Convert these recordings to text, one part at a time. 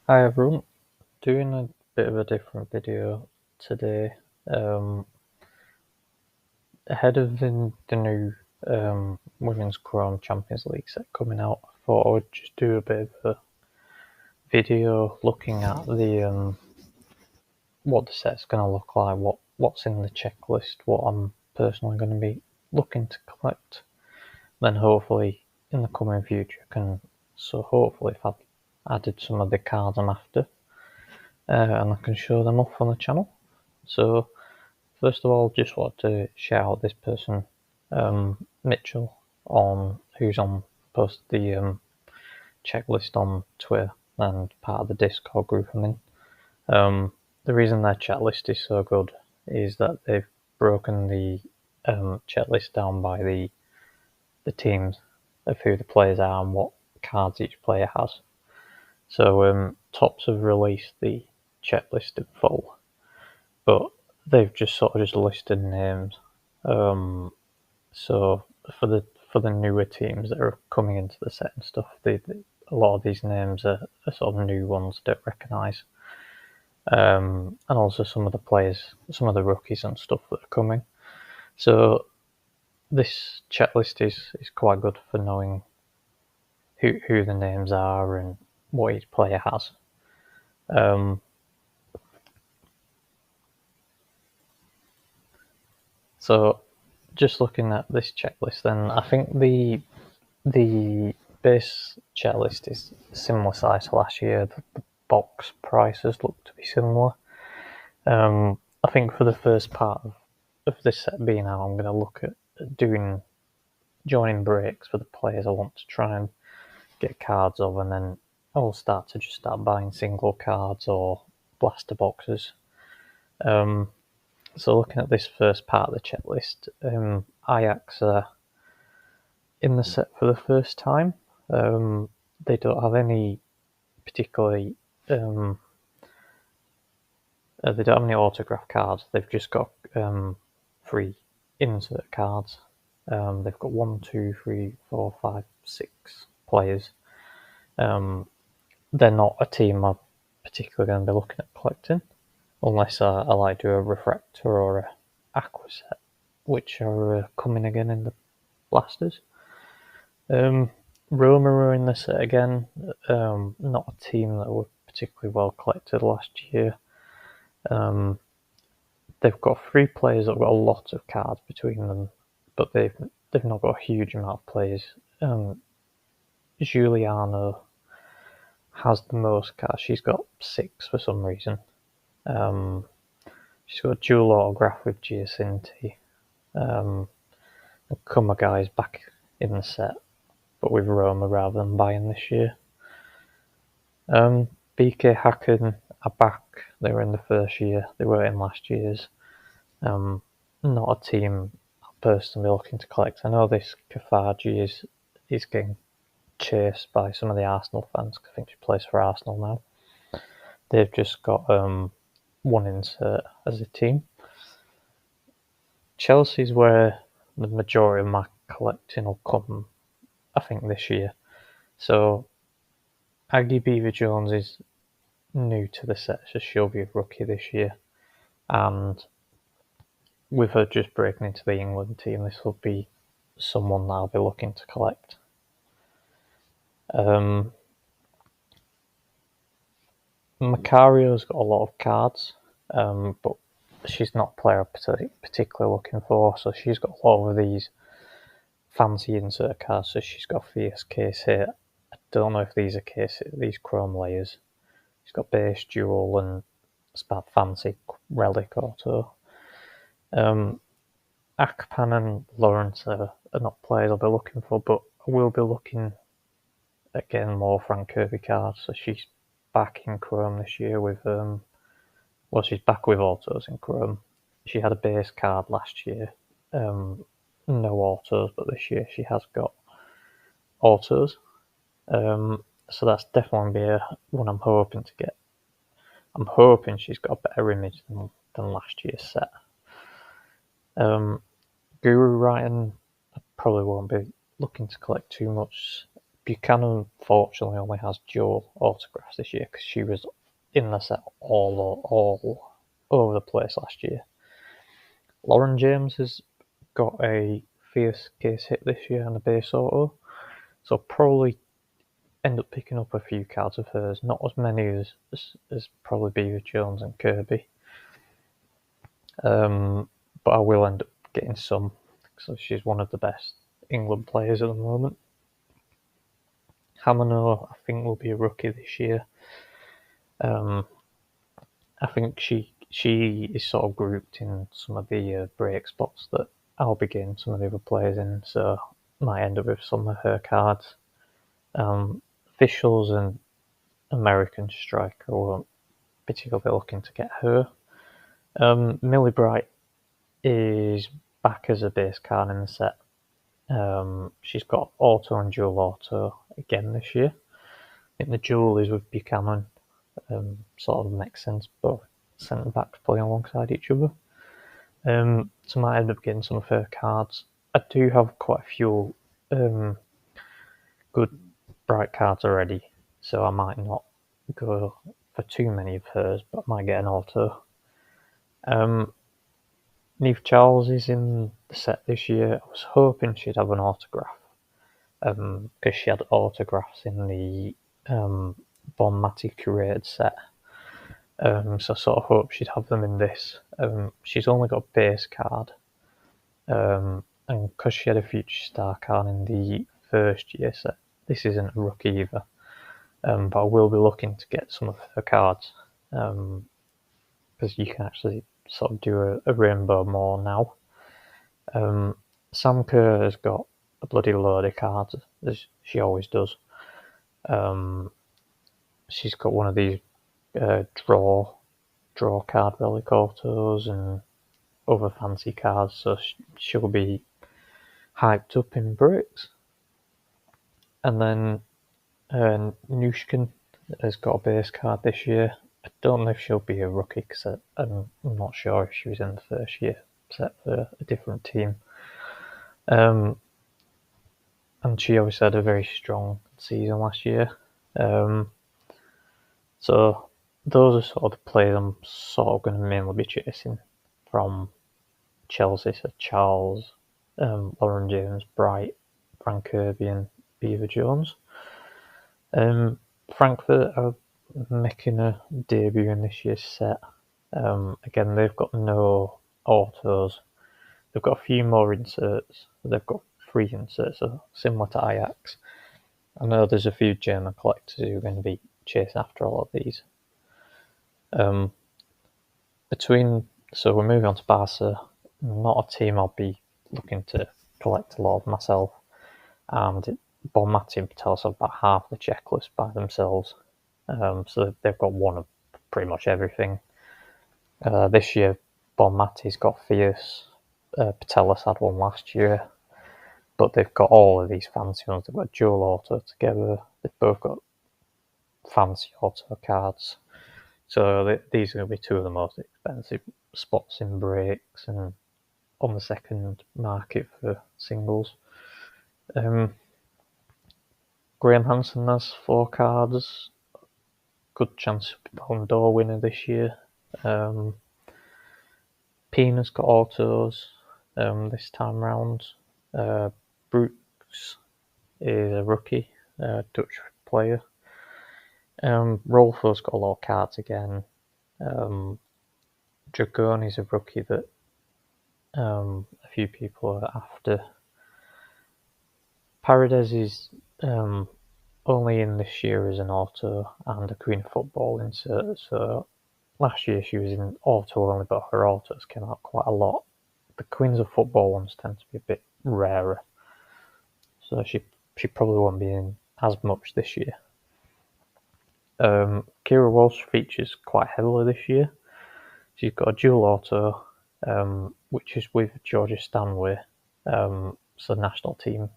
Hi everyone, doing a bit of a different video today. Um, Ahead of the new Women's Chrome Champions League set coming out, I thought I would just do a bit of a video looking at the what the set's going to look like, what's in the checklist, what I'm personally going to be looking to collect. Then hopefully in the coming future hopefully if I've added some of the cards I'm after, and I can show them off on the channel. So first of all, just want to shout out this person, Mitchell, who's posted the checklist on Twitter and part of the Discord group I'm in. The reason their checklist is so good is that they've broken the checklist down by the teams of who the players are and what cards each player has. So Tops have released the checklist in full, but they've just listed names. So for the newer teams that are coming into the set and stuff, a lot of these names are sort of new ones I don't recognise. And also some of the players, some of the rookies and stuff that are coming. So this checklist is quite good for knowing who the names are and what each player has. So just looking at this checklist, then I think the base checklist is similar size to last year. The box prices look to be similar. I think for the first part of this set being out, I'm going to look at joining breaks for the players I want to try and get cards of, and then I'll start buying single cards or blaster boxes. So looking at this first part of the checklist, Ajax are in the set for the first time. They don't have any particularly. They don't have any autograph cards. They've just got 3 insert cards. They've got 1, 2, 3, 4, 5, 6 players. They're not a team I'm particularly going to be looking at collecting, unless I like do a refractor or a aqua set, which are coming again in the blasters. Roma are in the set again. Not a team that were particularly well collected last year. They've got 3 players that have got a lot of cards between them, but they've not got a huge amount of players. Giuliano has the most cards. She's got 6 for some reason. She's got a dual autograph with Giacinti. And Kumagai's back in the set, but with Roma rather than Bayern this year. BK Hacken are back. They were in the first year. They were in last year's. Not a team I'm personally looking to collect. I know this Kafaji is getting chased by some of the Arsenal fans because I think she plays for Arsenal now. They've just got 1 insert as a team. Chelsea's where the majority of my collecting will come, I think, this year. So Aggie Beever-Jones is new to the set, so she'll be a rookie this year. And with her just breaking into the England team, this will be someone that I'll be looking to collect. Macario's got a lot of cards, but she's not a player I'm particularly looking for, so she's got a lot of these fancy insert cards. So she's got Fierce Case here. I don't know if these are these chrome layers. She's got Base Duel and Spad Fancy Relic Auto. Akpan and Lawrence are not players I'll be looking for, but I will be looking at getting more Frank Kirby cards. So she's back in Chrome this year with she's back with autos in Chrome. She had a base card last year, no autos, but this year she has got autos. So that's definitely one I'm hoping to get. I'm hoping she's got a better image than last year's set. Guru Ryan, I probably won't be looking to collect too much. Buchanan fortunately only has dual autographs this year because she was in the set all over the place last year. Lauren James has got a Fierce case hit this year and a base auto, so probably end up picking up a few cards of hers. Not as many as probably Beaver Jones and Kirby, but I will end up getting some. So she's one of the best England players at the moment. Hamano, I think, will be a rookie this year. I think she is sort of grouped in some of the break spots that I'll be getting some of the other players in, so might end up with some of her cards. Officials and American striker weren't particularly looking to get her. Millie Bright is back as a base card in the set. She's got auto and dual auto again this year. I think the dual is with Buchanan. Sort of makes sense, both centre backs playing alongside each other. So I might end up getting some of her cards. I do have quite a few good Bright cards already, so I might not go for too many of hers, but I might get an auto. Neve Charles is in the set this year. I was hoping she'd have an autograph, because she had autographs in the Bon Mati curated set. So I sort of hope she'd have them in this. She's only got a base card, and because she had a future star card in the first year set, this isn't a rookie either. But I will be looking to get some of her cards, because you can actually sort of do a rainbow more now. Sam Kerr has got a bloody load of cards, as she always does. She's got one of these draw card relic autos and other fancy cards, so she'll be hyped up in breaks. And then Nushkin has got a base card this year. I don't know if she'll be a rookie because I'm not sure if she was in the first year set for a different team. And she obviously had a very strong season last year. So those are sort of the players I'm sort of going to mainly be chasing from Chelsea. So Charles, Lauren James, Bright, Frank Kirby and Beaver Jones. Frankfurt are making a debut in this year's set. Again, they've got no autos. They've got a few more inserts. They've got 3 inserts, so similar to Ajax. I know there's a few German collectors who are going to be chasing after all of these. So we're moving on to Barca. Not a team I'll be looking to collect a lot of myself. And Bon Mati and Patelis have about half the checklist by themselves. So they've got one of pretty much everything. This year, Bon Mati's got Fierce. Patelis had one last year. But they've got all of these fancy ones. They've got dual auto together. They've both got fancy auto cards. So these are going to be 2 of the most expensive spots in breaks and on the second market for singles. Graham Hansen has 4 cards. Good chance to be Ballon d'Or winner this year. Pina's got autos this time round. Brooks is a rookie, Dutch player. Rolfo's got a lot of cards again. Dragoni's a rookie that a few people are after. Paredes is only in this year as an auto and a Queen of Football insert, so last year she was in auto only, but her autos came out quite a lot. The Queens of Football ones tend to be a bit rarer, so she probably won't be in as much this year. Kira Walsh features quite heavily this year. She's got a dual auto, which is with Georgia Stanway, so national team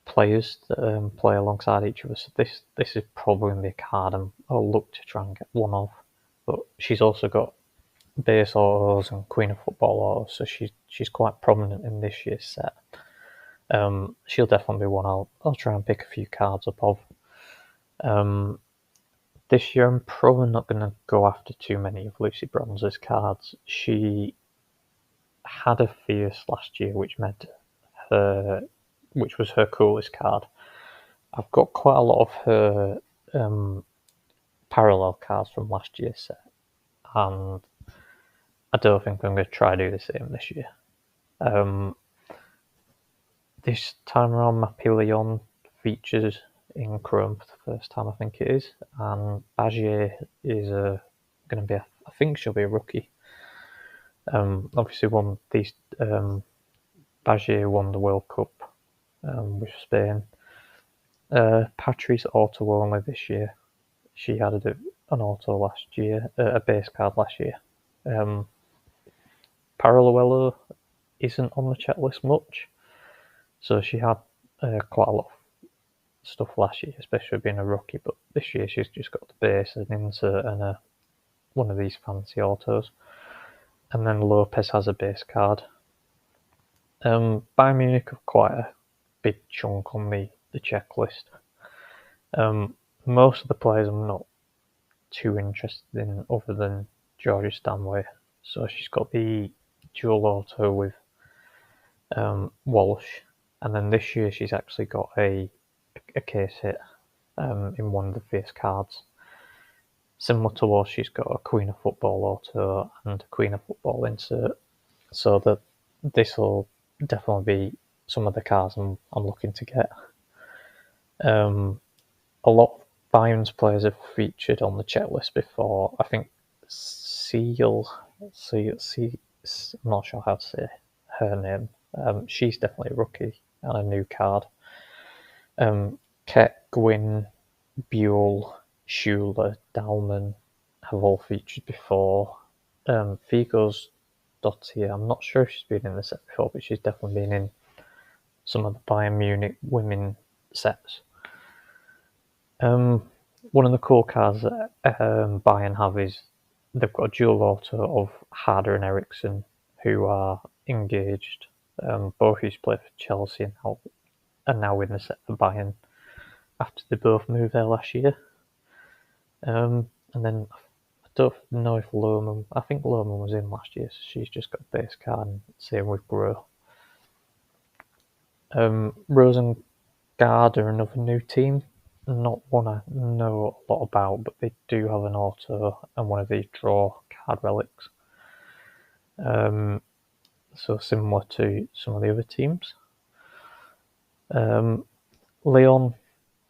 players that play alongside each other. So this is probably going to be a card I'll look to try and get one of. But she's also got base autos and Queen of Football autos, so she's quite prominent in this year's set. She'll definitely be one I'll try and pick a few cards up of. This year I'm probably not going to go after too many of Lucy Bronze's cards. She had a Fierce last year, which was her coolest card. I've got quite a lot of her parallel cards from last year's set, and I don't think I'm going to try to do the same this year. This time around, Papillon features in Chrome for the first time, I think it is, and Bagier is going to be, I think she'll be a rookie. Obviously, Bagier won the World Cup with Spain. Patrice auto only this year. She had an auto last year, a base card last year. Parallelo isn't on the checklist much, so she had quite a lot of stuff last year, especially being a rookie, but this year she's just got the base, an insert, and one of these fancy autos. And then Lopez has a base card. Bayern Munich have quite a big chunk on the checklist. Most of the players I'm not too interested in other than Georgia Stanway. So she's got the dual auto with Walsh, and then this year she's actually got a case hit in one of the face cards. Similar to Walsh, she's got a Queen of Football auto and a Queen of Football insert. So that this will definitely be some of the cards I'm looking to get. A lot of Bayern's players have featured on the checklist before. I think Seal, I'm not sure how to say her name. She's definitely a rookie and a new card. Keck, Gwyn, Buell, Schuler, Dalman have all featured before. Figo's Dottier, I'm not sure if she's been in the set before, but she's definitely been in some of the Bayern Munich women sets. One of the cool cards that Bayern have is they've got a dual auto of Harder and Eriksson, who are engaged. Both who's played for Chelsea and are now in the set for Bayern after they both moved there last year. And then I don't know if Lohman, I think Lohman was in last year, so she's just got a base card, and same with Bro. Rosengard are another new team. Not one I know a lot about, but they do have an auto and one of these draw card relics. So similar to some of the other teams. Leon,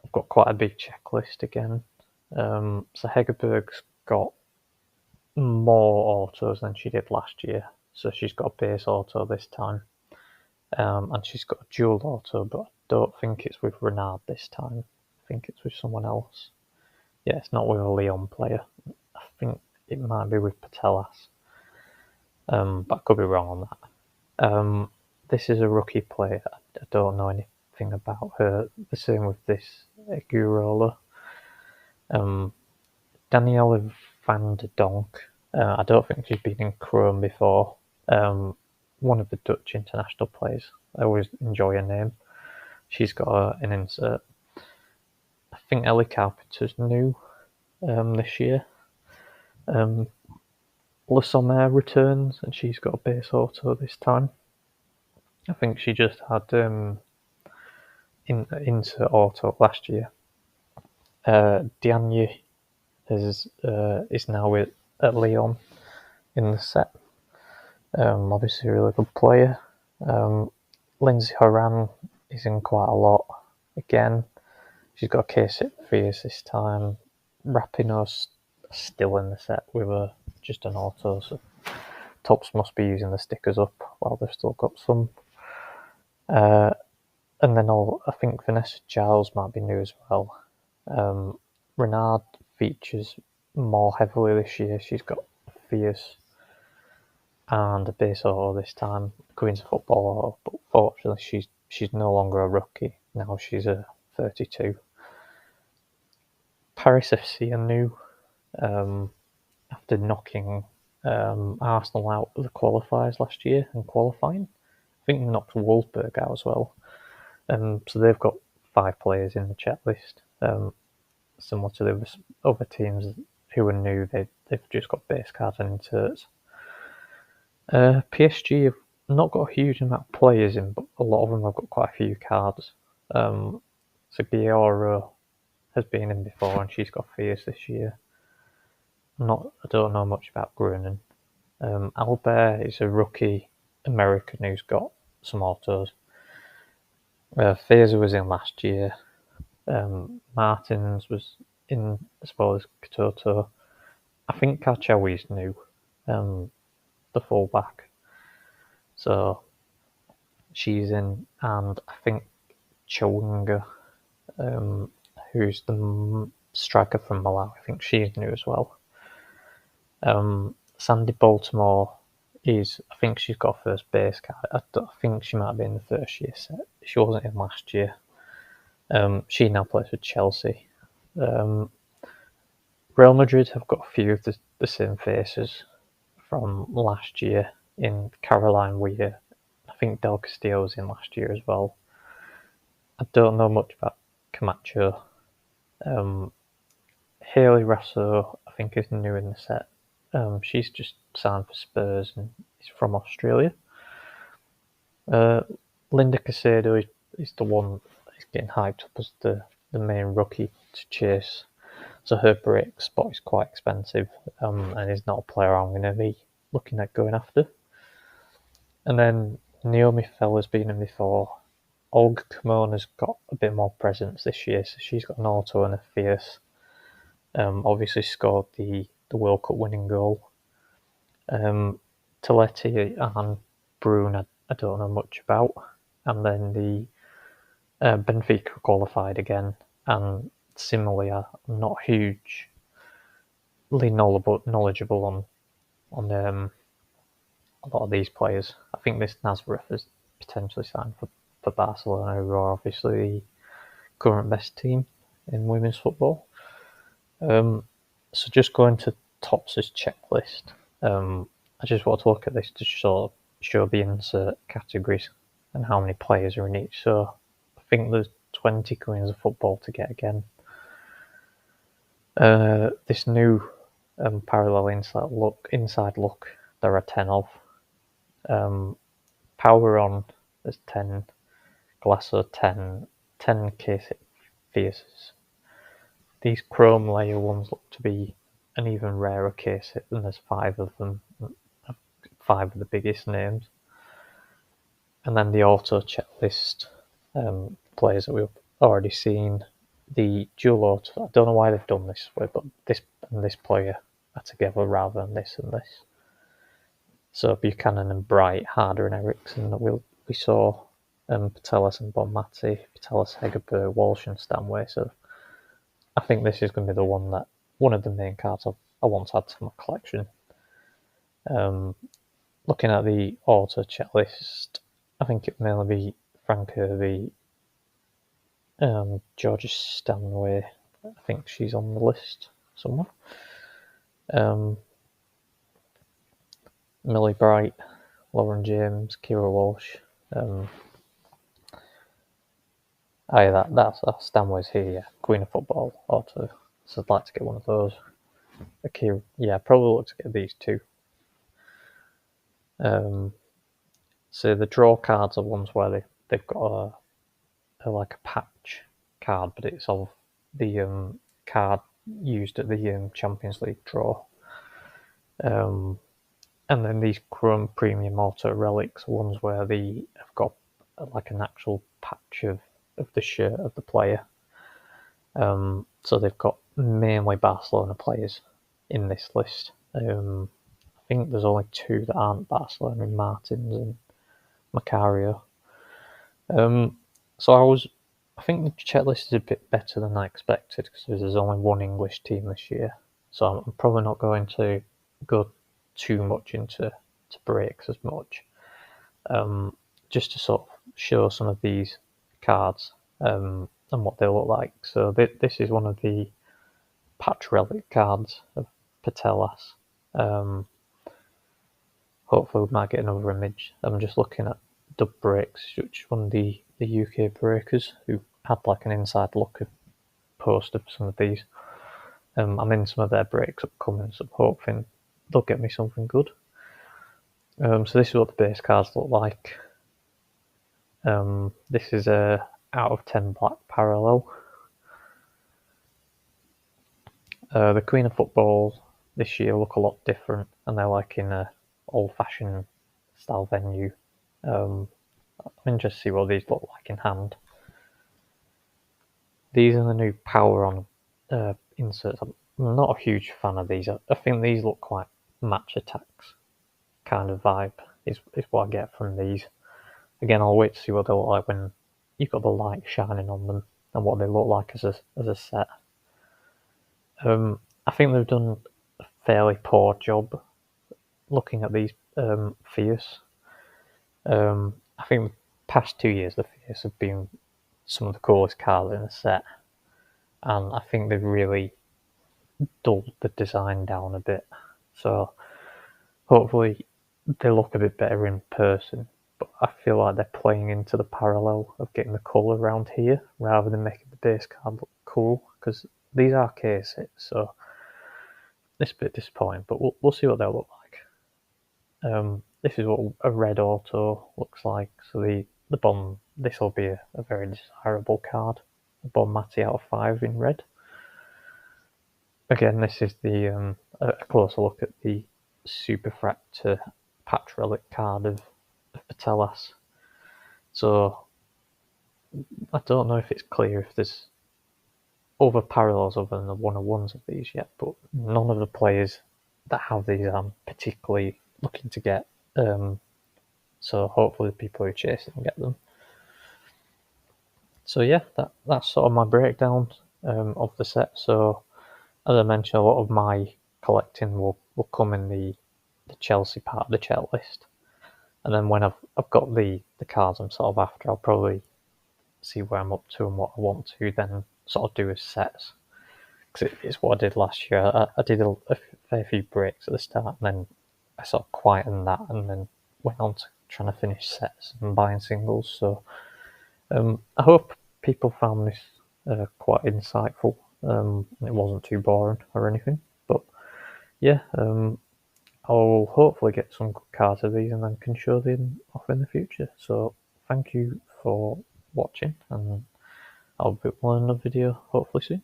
I've got quite a big checklist again. So Hegerberg's got more autos than she did last year. So she's got a base auto this time. And she's got a dual auto, but I don't think it's with Renard this time. I think it's with someone else. Yeah, it's not with a Leon player. I think it might be with Patelas. But I could be wrong on that. This is a rookie player. I don't know anything about her. The same with this Gurola. Danielle van der Donk. I don't think she's been in Chrome before. One of the Dutch international players. I always enjoy her name. She's got an insert. I think Ellie Carpenter's new this year. Le Sommer returns, and she's got a base auto this time. I think she just had insert auto last year. Diagne is now at Lyon in the set. Obviously a really good player. Lindsay Horan is in quite a lot again. She's got a case hit Fierce this time. Rapinoe's still in the set with just an auto, so Tops must be using the stickers up while they've still got some. And then I think Vanessa Giles might be new as well. Renard features more heavily this year. She's got Fierce and a base auto this time, Queen's of Football, but fortunately she's no longer a rookie. Now she's a 32. Paris FC are new after knocking Arsenal out of the qualifiers last year and qualifying. I think they knocked Wolfsburg out as well. So they've got 5 players in the checklist. Similar to the other teams who are new, they've just got base cards and inserts. PSG have not got a huge amount of players in, but a lot of them have got quite a few cards. So Guerrero has been in before, and she's got Fierce this year. I don't know much about Grunin. Albert is a rookie American who's got some autos. Fazer was in last year. Martins was in as well as Katoto. I think Kachawi's new, the fullback. So she's in, and I think Chowinga, who's the striker from Malawi, I think she's new as well. Sandy Baltimore I think she's got first base card. I think she might be in the first year set. She wasn't in last year. She now plays for Chelsea. Real Madrid have got a few of the same faces from last year in Caroline Weir. I think Del Castillo was in last year as well. I don't know much about Camacho. Hayley Rasso, I think, is new in the set. She's just signed for Spurs and is from Australia. Linda Casado is the one that's getting hyped up as the main rookie to chase. So her break spot is quite expensive, and is not a player I'm going to be looking at going after. And then Naomi Feller's been in before. Olga Kimona's got a bit more presence this year, so she's got an auto and a fierce. Obviously scored the World Cup winning goal. Toletti and Brune, I don't know much about. And then the Benfica qualified again, and similarly, I'm not hugely knowledgeable on a lot of these players. I think this Nazareth is potentially signed for Barcelona, who are obviously the current best team in women's football. So just going to Tops's checklist, I just want to look at this to show the insert categories and how many players are in each. So I think there's 20 coins of football to get again. This new parallel inside look, there are 10 of. Power on, there's 10. Glasso 10 case fierces. These chrome layer ones look to be an even rarer case hit, and there's 5 of them, 5 of the biggest names. And then the auto checklist, players that we've already seen. The dual auto, I don't know why they've done this way, but this and this player are together rather than this and this. So Buchanan and Bright, Harder and Ericsson that we saw, Patelis and Bonmati, Patelis, Hegerberg, Walsh and Stanway. So I think this is going to be one of the main cards I want to add to my collection. Looking at the auto checklist, I think it may mainly be Frank Hervey, Georgia Stanway. I think she's on the list somewhere. Millie Bright, Lauren James, Kira Walsh. That's Stanway's here, yeah. Queen of Football auto. So I'd like to get one of those. Akira, yeah, probably look to get these two. So the draw cards are ones where they've got like a patch card, but it's of the card used at the Champions League draw. And then these Chrome Premium Auto Relics are ones where they have got like an actual patch of the shirt of the player. So they've got mainly Barcelona players in this list. I think there's only 2 that aren't Barcelona, Martins and Macario. So I think the checklist is a bit better than I expected because there's only 1 English team this year. So I'm probably not going to go too much into breaks as much. Just to sort of show some of these cards and what they look like. So this is one of the patch relic cards of Patelas. Hopefully we might get another image. I'm just looking at Dub Breaks, which is one of the the UK Breakers, who had like an inside look at post of some of these. I'm in some of their breaks upcoming, so I'm hoping they'll get me something good. So this is what the base cards look like. This is a out of 10 black parallel. The Queen of Football this year look a lot different, and they're like in a old-fashioned style venue. I'm interested to see what these look like in hand. These are the new power on inserts. I'm not a huge fan of these. I think these look quite match attacks kind of vibe is what I get from these. Again, I'll wait to see what they look like when you've got the light shining on them and what they look like as a set. I think they've done a fairly poor job looking at these Fierce. I think the past 2 years the Fierce have been some of the coolest cards in the set, and I think they've really dulled the design down a bit. So hopefully they look a bit better in person, but I feel like they're playing into the parallel of getting the colour around here rather than making the base card look cool, because these are case hits, so it's a bit disappointing, but we'll see what they'll look like. This is what a red auto looks like. So the Bon, this will be a very desirable card. The Bon Mati out of 5 in red. Again, this is the a closer look at the Superfractor patch relic card of Patelas. So I don't know if it's clear if there's other parallels other than the 101s of these yet, but none of the players that have these I'm particularly looking to get. So hopefully the people who chase them get them. So yeah, that's sort of my breakdown of the set. So as I mentioned, a lot of my collecting will come in the Chelsea part of the chat list, and then when I've got the cards I'm sort of after, I'll probably see where I'm up to and what I want to then sort of do as sets. Because it's what I did last year. I did a fair few breaks at the start, and then I sort of quietened that, and then went on to trying to finish sets and buying singles. So I hope people found this quite insightful. It wasn't too boring or anything, but yeah, I'll hopefully get some good cards of these and then can show them off in the future. So thank you for watching, and I'll be on another video hopefully soon.